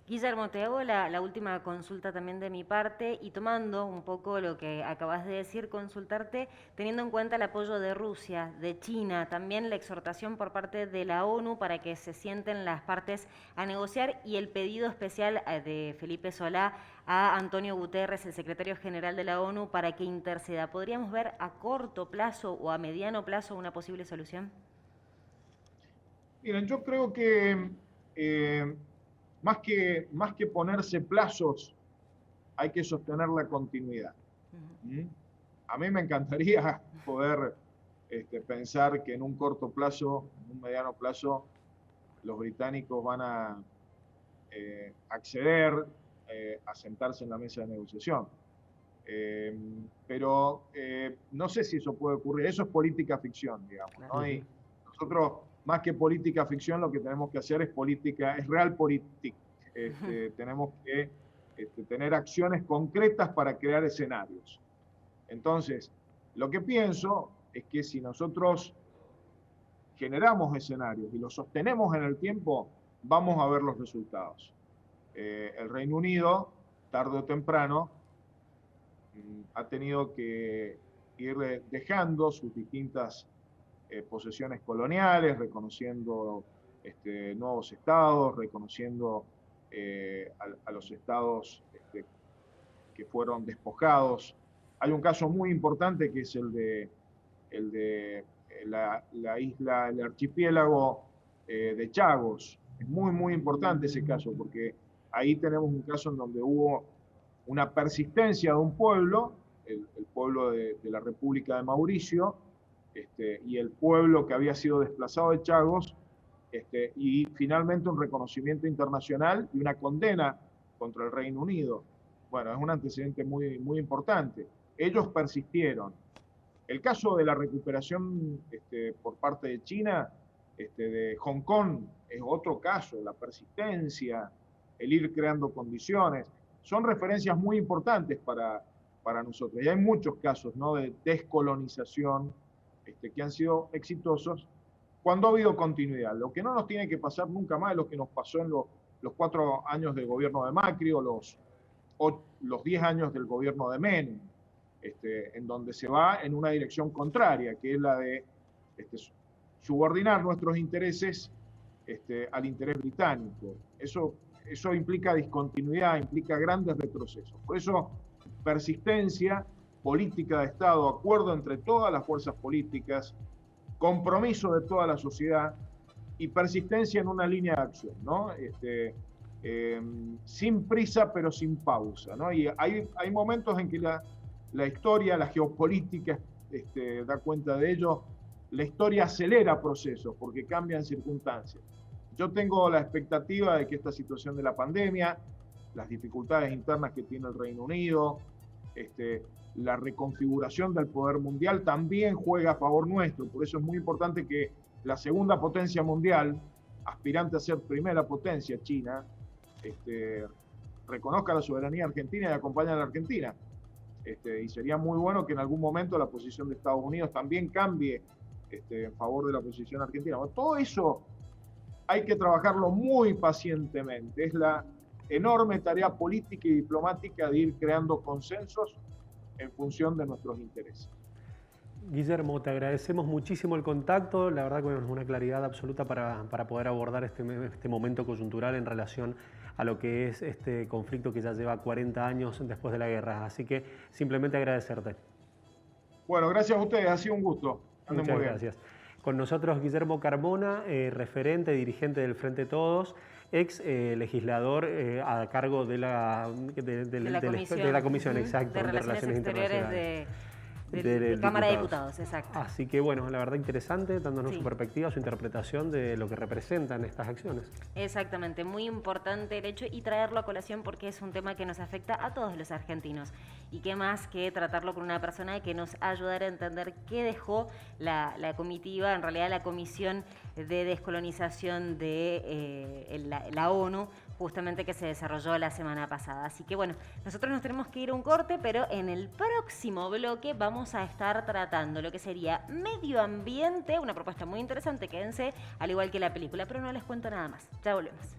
Guillermo, te hago la última consulta también de mi parte y tomando un poco lo que acabas de decir, consultarte, teniendo en cuenta el apoyo de Rusia, de China, también la exhortación por parte de la ONU para que se sienten las partes a negociar y el pedido especial de Felipe Solá a Antonio Guterres, el secretario general de la ONU, para que interceda. ¿Podríamos ver a corto plazo o a mediano plazo una posible solución? Miren, yo creo que más que ponerse plazos, hay que sostener la continuidad. A mí me encantaría poder pensar que en un corto plazo, en un mediano plazo, los británicos van a acceder a sentarse en la mesa de negociación. Pero no sé si eso puede ocurrir. Eso es política ficción, digamos, ¿no? Y nosotros, más que política ficción, lo que tenemos que hacer es realpolitik. Tenemos que tener acciones concretas para crear escenarios. Entonces, lo que pienso es que si nosotros generamos escenarios y los sostenemos en el tiempo, vamos a ver los resultados. El Reino Unido, tarde o temprano, ha tenido que ir dejando sus distintas posesiones coloniales, reconociendo nuevos estados, reconociendo a los estados que fueron despojados. Hay un caso muy importante que es el de la isla, el archipiélago de Chagos. Es muy, muy importante ese caso, porque ahí tenemos un caso en donde hubo una persistencia de un pueblo, el pueblo de la República de Mauricio, y el pueblo que había sido desplazado de Chagos, y finalmente un reconocimiento internacional y una condena contra el Reino Unido. Bueno, es un antecedente muy, muy importante. Ellos persistieron. El caso de la recuperación por parte de China, de Hong Kong, es otro caso, la persistencia, el ir creando condiciones. Son referencias muy importantes para nosotros. Y hay muchos casos, ¿no?, de descolonización que han sido exitosos cuando ha habido continuidad. Lo que no nos tiene que pasar nunca más es lo que nos pasó en los 4 años del gobierno de Macri o los 10 años del gobierno de Menem, en donde se va en una dirección contraria, que es la de subordinar nuestros intereses al interés británico. Eso implica discontinuidad, implica grandes retrocesos. Por eso, persistencia, política de Estado, acuerdo entre todas las fuerzas políticas, compromiso de toda la sociedad y persistencia en una línea de acción, ¿no? Sin prisa pero sin pausa, ¿no? Y hay momentos en que la historia, la geopolítica da cuenta de ello. La historia acelera procesos porque cambian circunstancias. Yo tengo la expectativa de que esta situación de la pandemia, las dificultades internas que tiene el Reino Unido, la reconfiguración del poder mundial también juega a favor nuestro. Por eso es muy importante que la segunda potencia mundial, aspirante a ser primera potencia, China, reconozca la soberanía argentina y acompañe a la Argentina. Y sería muy bueno que en algún momento la posición de Estados Unidos también cambie en favor de la posición argentina. Bueno, todo eso hay que trabajarlo muy pacientemente. Es la enorme tarea política y diplomática de ir creando consensos en función de nuestros intereses. Guillermo, te agradecemos muchísimo el contacto, la verdad que es una claridad absoluta para poder abordar este momento coyuntural en relación a lo que es este conflicto que ya lleva 40 años después de la guerra. Así que simplemente agradecerte. Bueno, gracias a ustedes, ha sido un gusto. Muchas gracias. Con nosotros Guillermo Carmona, referente, dirigente del Frente Todos, ex legislador a cargo de la comisión, exacto, de Relaciones Exteriores de Cámara de Diputados, exacto. Así que bueno, la verdad interesante, dándonos su perspectiva, su interpretación de lo que representan estas acciones. Exactamente, muy importante el hecho y traerlo a colación porque es un tema que nos afecta a todos los argentinos. Y qué más que tratarlo con una persona que nos ayudara a entender qué dejó la comitiva, en realidad la Comisión de Descolonización de la ONU, justamente que se desarrolló la semana pasada. Así que bueno, nosotros nos tenemos que ir a un corte, pero en el próximo bloque vamos a estar tratando lo que sería medio ambiente, una propuesta muy interesante, quédense, al igual que la película, pero no les cuento nada más. Ya volvemos.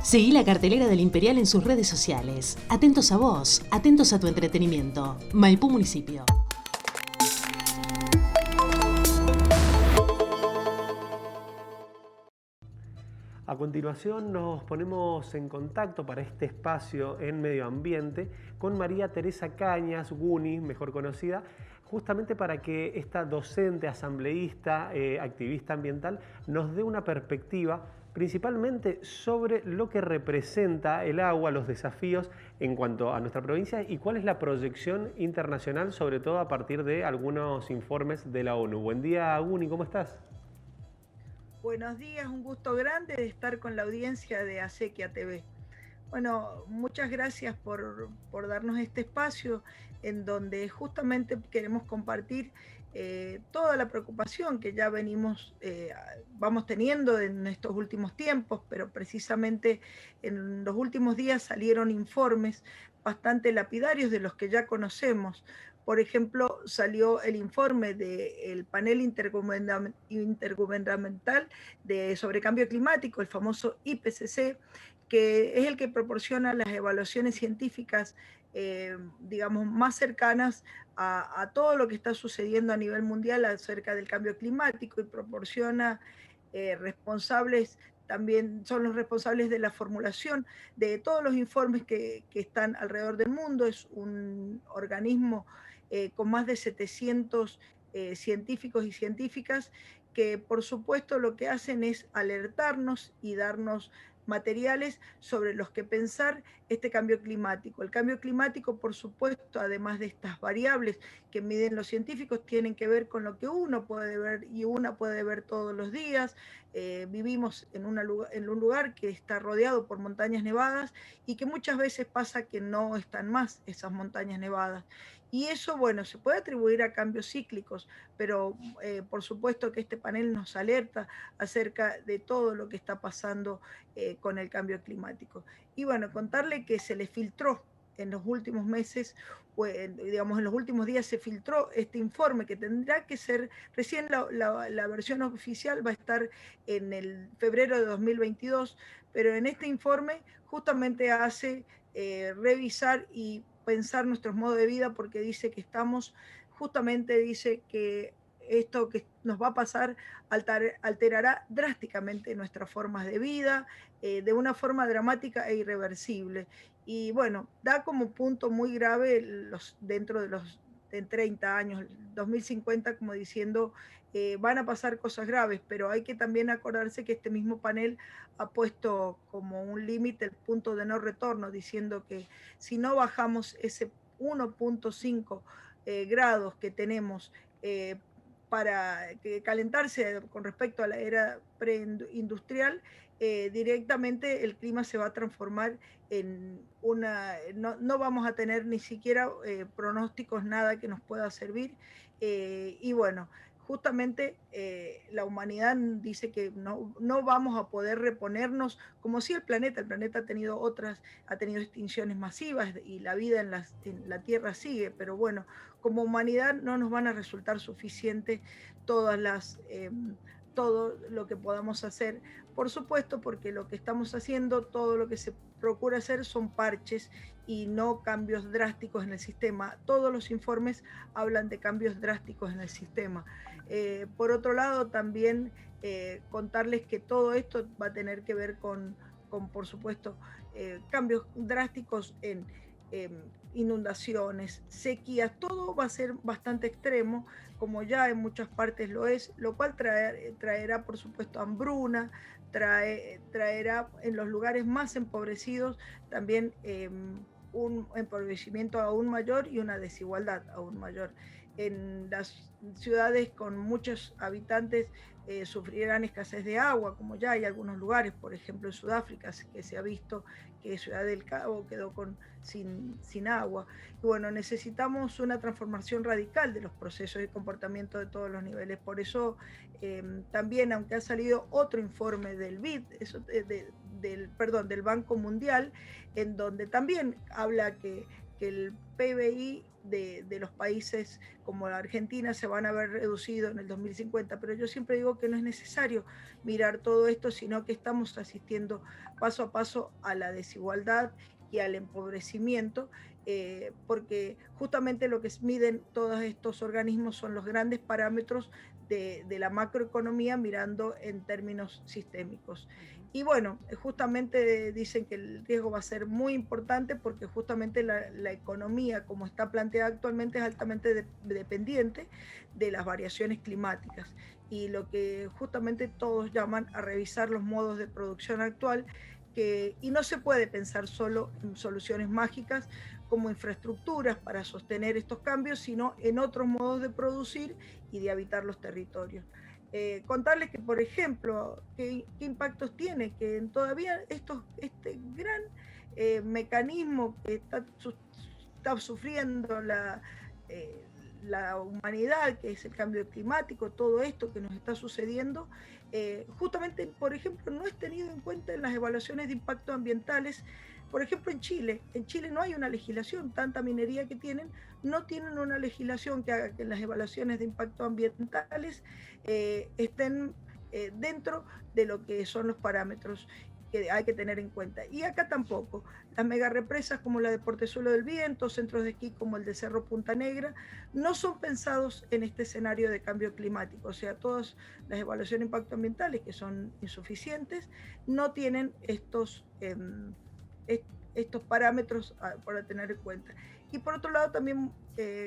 Seguí la cartelera del Imperial en sus redes sociales. Atentos a vos, atentos a tu entretenimiento. Maipú Municipio. A continuación nos ponemos en contacto para este espacio en medio ambiente con María Teresa Cañas, Guni, mejor conocida, justamente para que esta docente, asambleísta, activista ambiental, nos dé una perspectiva principalmente sobre lo que representa el agua, los desafíos en cuanto a nuestra provincia y cuál es la proyección internacional, sobre todo a partir de algunos informes de la ONU. Buen día, Guni, ¿cómo estás? Buenos días, un gusto grande de estar con la audiencia de Acequia TV. Bueno, muchas gracias por darnos este espacio en donde justamente queremos compartir toda la preocupación que ya vamos teniendo en estos últimos tiempos, pero precisamente en los últimos días salieron informes bastante lapidarios de los que ya conocemos. Por ejemplo, salió el informe del panel intergubernamental sobre cambio climático, el famoso IPCC, que es el que proporciona las evaluaciones científicas, digamos, más cercanas a todo lo que está sucediendo a nivel mundial acerca del cambio climático y proporciona responsables, también son los responsables de la formulación de todos los informes que están alrededor del mundo. Es un organismo con más de 700 científicos y científicas que por supuesto lo que hacen es alertarnos y darnos materiales sobre los que pensar este cambio climático. El cambio climático, por supuesto, además de estas variables que miden los científicos, tienen que ver con lo que uno puede ver y una puede ver todos los días. Vivimos en un lugar que está rodeado por montañas nevadas y que muchas veces pasa que no están más esas montañas nevadas. Y eso, bueno, se puede atribuir a cambios cíclicos, pero por supuesto que este panel nos alerta acerca de todo lo que está pasando con el cambio climático. Y bueno, contarle que se le filtró en los últimos meses, digamos en los últimos días se filtró este informe que tendrá que ser, recién la versión oficial va a estar en el febrero de 2022, pero en este informe justamente hace revisar y pensar nuestros modos de vida, porque dice que dice que esto que nos va a pasar alterará drásticamente nuestras formas de vida, de una forma dramática e irreversible. Y bueno, da como punto muy grave dentro de los 30 años, 2050, como diciendo, van a pasar cosas graves, pero hay que también acordarse que este mismo panel ha puesto como un límite el punto de no retorno, diciendo que si no bajamos ese 1.5 grados que tenemos para calentarse con respecto a la era preindustrial, directamente el clima se va a transformar en no vamos a tener ni siquiera pronósticos, nada que nos pueda servir. Y bueno, justamente la humanidad dice que no vamos a poder reponernos como si el planeta ha tenido extinciones masivas y la vida en la Tierra sigue, pero bueno, como humanidad no nos van a resultar suficientes todo lo que podamos hacer, por supuesto, porque lo que estamos haciendo, todo lo que se procura hacer son parches y no cambios drásticos en el sistema. Todos los informes hablan de cambios drásticos en el sistema. Por otro lado, también contarles que todo esto va a tener que ver con por supuesto, cambios drásticos en inundaciones, sequías, todo va a ser bastante extremo, como ya en muchas partes lo es, lo cual traerá, por supuesto, hambruna, traerá en los lugares más empobrecidos también un empobrecimiento aún mayor y una desigualdad aún mayor. En las ciudades con muchos habitantes sufrirán escasez de agua, como ya hay algunos lugares, por ejemplo en Sudáfrica, que se ha visto que Ciudad del Cabo quedó sin agua. Y bueno, necesitamos una transformación radical de los procesos y comportamientos de todos los niveles. Por eso también, aunque ha salido otro informe del BID, del Banco Mundial, en donde también habla que el PBI de los países como la Argentina se van a ver reducidos en el 2050, pero yo siempre digo que no es necesario mirar todo esto, sino que estamos asistiendo paso a paso a la desigualdad y al empobrecimiento, porque justamente lo que miden todos estos organismos son los grandes parámetros de la macroeconomía mirando en términos sistémicos. Y bueno, justamente dicen que el riesgo va a ser muy importante porque justamente la economía como está planteada actualmente es altamente dependiente de las variaciones climáticas, y lo que justamente todos llaman a revisar los modos de producción actual, y no se puede pensar solo en soluciones mágicas como infraestructuras para sostener estos cambios, sino en otros modos de producir y de habitar los territorios. Contarles que, por ejemplo, qué impactos tiene, que todavía este gran mecanismo que está sufriendo la humanidad, que es el cambio climático, todo esto que nos está sucediendo, justamente, por ejemplo, no es tenido en cuenta en las evaluaciones de impacto ambientales. Por ejemplo, en Chile no hay una legislación, tanta minería que tienen, no tienen una legislación que haga que las evaluaciones de impacto ambientales estén dentro de lo que son los parámetros que hay que tener en cuenta. Y acá tampoco. Las megarepresas como la de Portezuelo del Viento, centros de esquí como el de Cerro Punta Negra, no son pensados en este escenario de cambio climático. O sea, todas las evaluaciones de impacto ambientales, que son insuficientes, no tienen estos parámetros para tener en cuenta. Y por otro lado también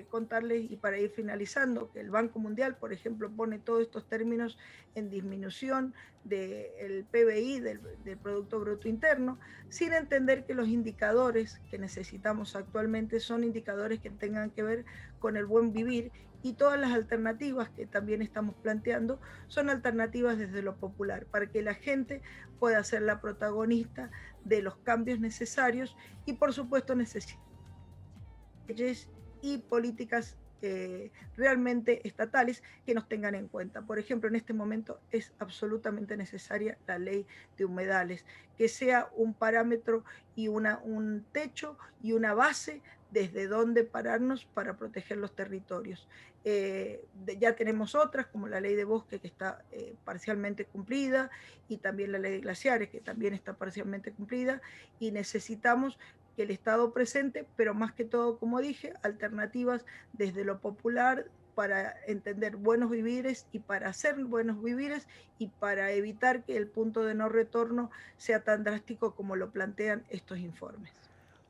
contarles, y para ir finalizando, que el Banco Mundial, por ejemplo, pone todos estos términos en disminución del PBI, del Producto Bruto Interno, sin entender que los indicadores que necesitamos actualmente son indicadores que tengan que ver con el buen vivir, y todas las alternativas que también estamos planteando son alternativas desde lo popular, para que la gente pueda ser la protagonista de los cambios necesarios, y por supuesto necesitamos leyes y políticas realmente estatales que nos tengan en cuenta. Por ejemplo, en este momento es absolutamente necesaria la ley de humedales, que sea un parámetro y un techo y una base desde donde pararnos para proteger los territorios. Ya tenemos otras, como la ley de bosque, que está parcialmente cumplida, y también la ley de glaciares, que también está parcialmente cumplida, y necesitamos que el Estado presente, pero más que todo, como dije, alternativas desde lo popular para entender buenos vivires y para hacer buenos vivires, y para evitar que el punto de no retorno sea tan drástico como lo plantean estos informes.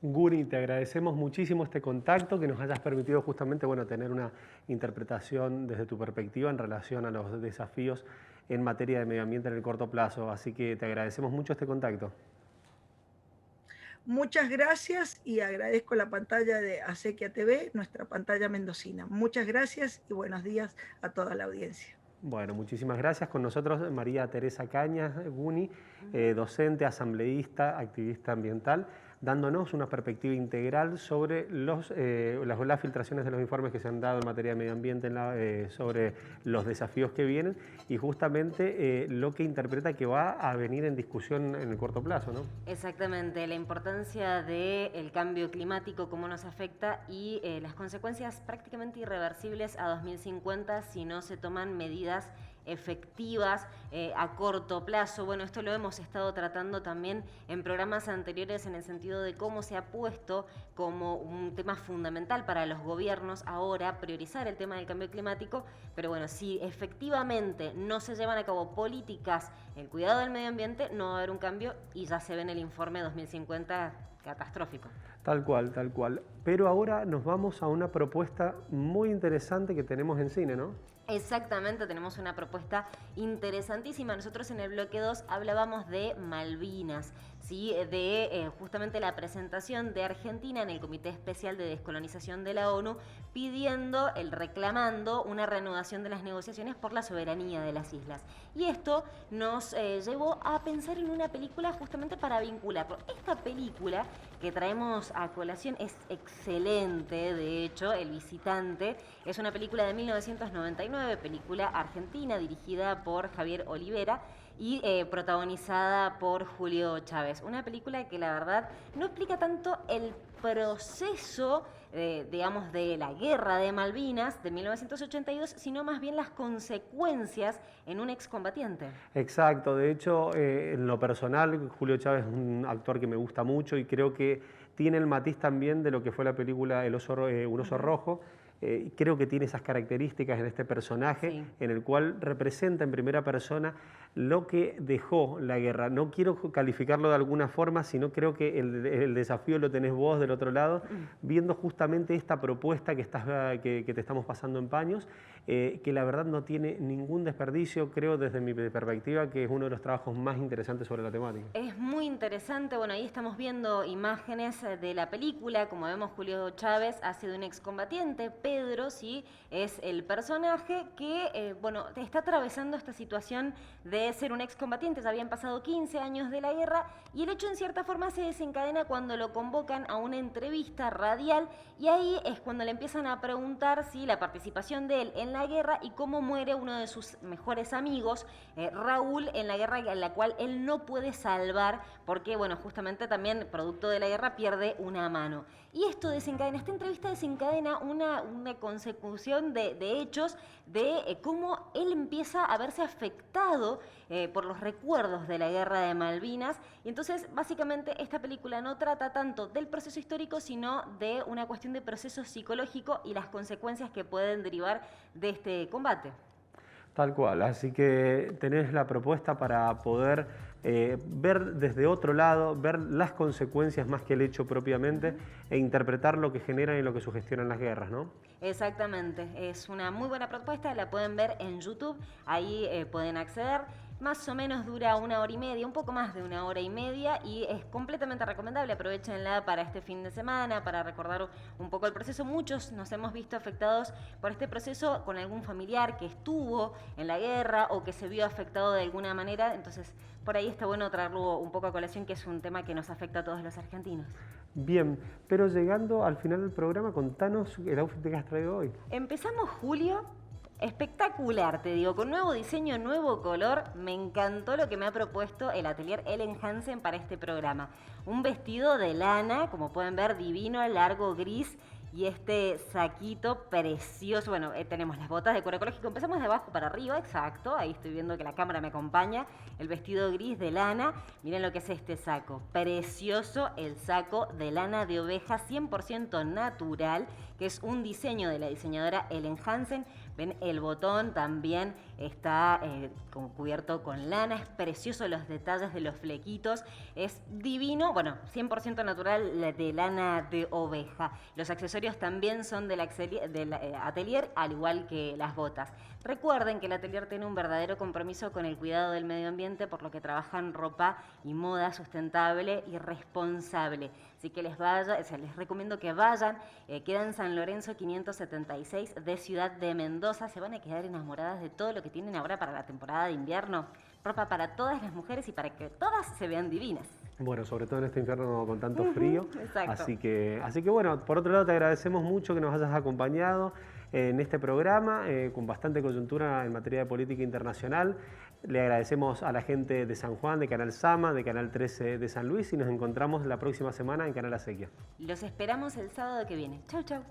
Guni, te agradecemos muchísimo este contacto, que nos hayas permitido justamente tener una interpretación desde tu perspectiva en relación a los desafíos en materia de medio ambiente en el corto plazo. Así que te agradecemos mucho este contacto. Muchas gracias, y agradezco la pantalla de Acequia TV, nuestra pantalla mendocina. Muchas gracias y buenos días a toda la audiencia. Bueno, muchísimas gracias. Con nosotros María Teresa Cañas, Guni, docente, asambleísta, activista ambiental, dándonos una perspectiva integral sobre las filtraciones de los informes que se han dado en materia de medio ambiente, sobre los desafíos que vienen, y justamente lo que interpreta que va a venir en discusión en el corto plazo, ¿no? Exactamente, la importancia del cambio climático, cómo nos afecta, y las consecuencias prácticamente irreversibles a 2050 si no se toman medidas efectivas a corto plazo. Bueno, esto lo hemos estado tratando también en programas anteriores, en el sentido de cómo se ha puesto como un tema fundamental para los gobiernos ahora priorizar el tema del cambio climático, pero bueno, si efectivamente no se llevan a cabo políticas en el cuidado del medio ambiente, no va a haber un cambio, y ya se ve en el informe 2050 catastrófico. Tal cual, tal cual. Pero ahora nos vamos a una propuesta muy interesante que tenemos en cine, ¿no? Exactamente, tenemos una propuesta interesantísima. Nosotros en el bloque 2 hablábamos de Malvinas, ¿sí? De justamente la presentación de Argentina en el Comité Especial de Descolonización de la ONU, reclamando una reanudación de las negociaciones por la soberanía de las islas. Y esto nos llevó a pensar en una película justamente para vincularlo. Esta película que traemos a colación es excelente, de hecho, El Visitante, es una película de 1999, película argentina dirigida por Javier Olivera y protagonizada por Julio Chávez. Una película que la verdad no explica tanto el proceso digamos, de la guerra de Malvinas de 1982, sino más bien las consecuencias en un excombatiente. Exacto, de hecho, en lo personal, Julio Chávez es un actor que me gusta mucho y creo que tiene el matiz también de lo que fue la película Un oso rojo. Creo que tiene esas características en este personaje, Sí. en el cual representa en primera persona lo que dejó la guerra. No quiero calificarlo de alguna forma, sino creo que el desafío lo tenés vos del otro lado, viendo justamente esta propuesta que te estamos pasando en paños, que la verdad no tiene ningún desperdicio. Creo desde mi perspectiva que es uno de los trabajos más interesantes sobre la temática. Es muy interesante, bueno, ahí estamos viendo imágenes de la película, como vemos Julio Chávez ha sido un excombatiente, Pedro, sí, es el personaje que, bueno, está atravesando esta situación de ser un excombatiente. Ya habían pasado 15 años de la guerra y el hecho en cierta forma se desencadena cuando lo convocan a una entrevista radial y ahí es cuando le empiezan a preguntar si la participación de él en la guerra y cómo muere uno de sus mejores amigos, Raúl, en la guerra en la cual él no puede salvar porque, bueno, justamente también producto de la guerra pierde una mano. Y esto desencadena, esta entrevista desencadena una consecución de hechos de cómo él empieza a verse afectado por los recuerdos de la guerra de Malvinas. Y entonces, básicamente, esta película no trata tanto del proceso histórico, sino de una cuestión de proceso psicológico y las consecuencias que pueden derivar de este combate. Tal cual, así que tenés la propuesta para poder ver desde otro lado, ver las consecuencias más que el hecho propiamente e interpretar lo que generan y lo que sugestionan las guerras, ¿no? Exactamente, es una muy buena propuesta, la pueden ver en YouTube, ahí pueden acceder. Más o menos dura 1 hora y media, un poco más de 1 hora y media y es completamente recomendable. Aprovechenla para este fin de semana, para recordar un poco el proceso. Muchos nos hemos visto afectados por este proceso con algún familiar que estuvo en la guerra o que se vio afectado de alguna manera. Entonces, por ahí está bueno traerlo un poco a colación, que es un tema que nos afecta a todos los argentinos. Bien, pero llegando al final del programa, contanos el outfit que has traído hoy. Empezamos, Julio. Espectacular, te digo, con nuevo diseño, nuevo color. Me encantó lo que me ha propuesto el atelier Ellen Hansen para este programa. Un vestido de lana, como pueden ver, divino, largo, gris. Y este saquito precioso. Bueno, tenemos las botas de cuero ecológico. Empezamos de abajo para arriba, exacto. Ahí estoy viendo que la cámara me acompaña. El vestido gris de lana. Miren lo que es este saco. Precioso el saco de lana de oveja 100% natural, que es un diseño de la diseñadora Ellen Hansen. Ven, el botón también está cubierto con lana. Es precioso los detalles de los flequitos. Es divino. Bueno, 100% natural de lana de oveja. Los accesorios también son del atelier, al igual que las botas. Recuerden que el atelier tiene un verdadero compromiso con el cuidado del medio ambiente, por lo que trabajan ropa y moda sustentable y responsable. Así que les recomiendo que vayan. Queda en San Lorenzo 576 de Ciudad de Mendoza. Se van a quedar enamoradas de todo lo que tienen ahora para la temporada de invierno. Ropa para todas las mujeres y para que todas se vean divinas. Bueno, sobre todo en este invierno con tanto frío. Exacto. Así que bueno, por otro lado te agradecemos mucho que nos hayas acompañado en este programa con bastante coyuntura en materia de política internacional. Le agradecemos a la gente de San Juan, de Canal Sama, de Canal 13 de San Luis y nos encontramos la próxima semana en Canal Acequia. Los esperamos el sábado que viene. Chau, chau.